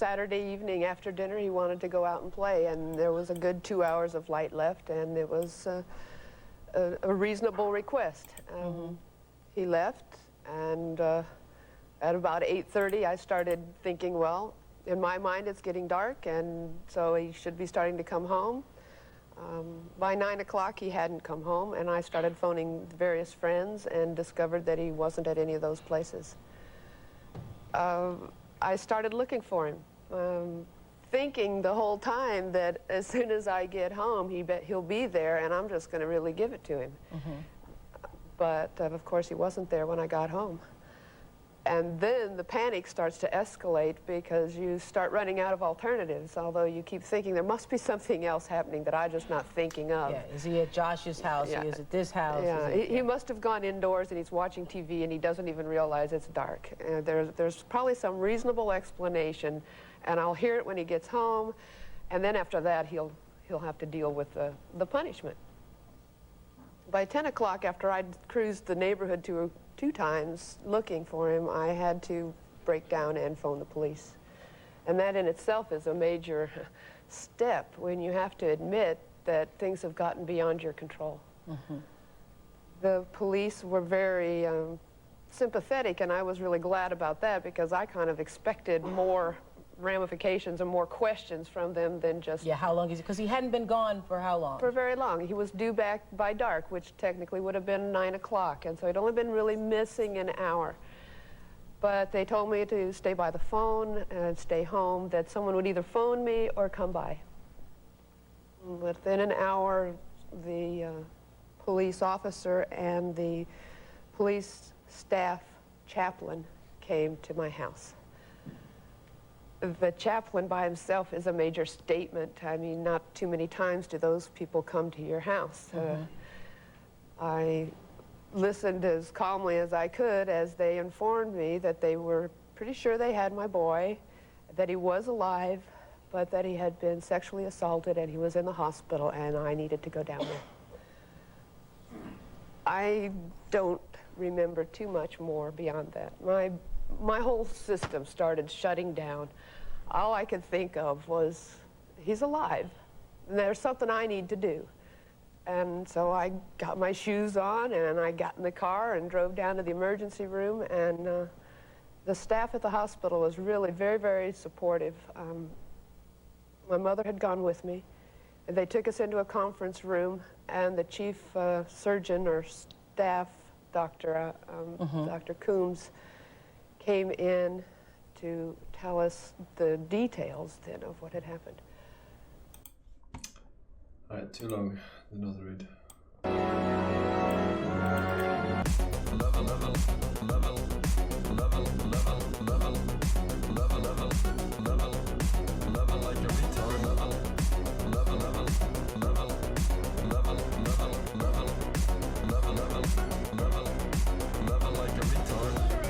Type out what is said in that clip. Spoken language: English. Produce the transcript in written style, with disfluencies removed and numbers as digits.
Saturday evening after dinner, he wanted to go out and play, and there was a good 2 hours of light left, and it was a reasonable request. He left, and at about 8:30, I started thinking, well, in my mind, it's getting dark, and so he should be starting to come home. By 9 o'clock, he hadn't come home, and I started phoning various friends and discovered that he wasn't at any of those places. I started looking for him, thinking the whole time that as soon as I get home, he'll be there, and I'm just going to really give it to him. But of course, he wasn't there when I got home. And then the panic starts to escalate because you start running out of alternatives, although you keep thinking there must be something else happening that I'm just not thinking of. Yeah, is he at Josh's house? Yeah. He is at this house? Yeah, he must have gone indoors and he's watching TV and he doesn't even realize it's dark. There's probably some reasonable explanation, and I'll hear it when he gets home, and then after that he'll have to deal with the punishment. By 10 o'clock, after I'd cruised the neighborhood two times looking for him, I had to break down and phone the police. And that in itself is a major step when you have to admit that things have gotten beyond your control. The police were very sympathetic, and I was really glad about that because I kind of expected more ramifications and more questions from them than just... Yeah, how long is it? Because he hadn't been gone for how long? For very long. He was due back by dark, which technically would have been 9 o'clock, and so he'd only been really missing an hour. But they told me to stay by the phone and stay home, that someone would either phone me or come by. Within an hour, the police officer and the police staff chaplain came to my house. The chaplain by himself is a major statement. I mean, not too many times do those people come to your house. I listened as calmly as I could as they informed me that they were pretty sure they had my boy, that he was alive, but that he had been sexually assaulted and he was in the hospital and I needed to go down there. I don't remember too much more beyond that. My whole system started shutting down. All I could think of was, he's alive, and there's something I need to do. And so I got my shoes on, and I got in the car and drove down to the emergency room, and the staff at the hospital was really very, very supportive. My mother had gone with me, and they took us into a conference room, and the chief surgeon or staff doctor, Dr. Coombs, came in to tell us the details then of what had happened. All right, too long, another read.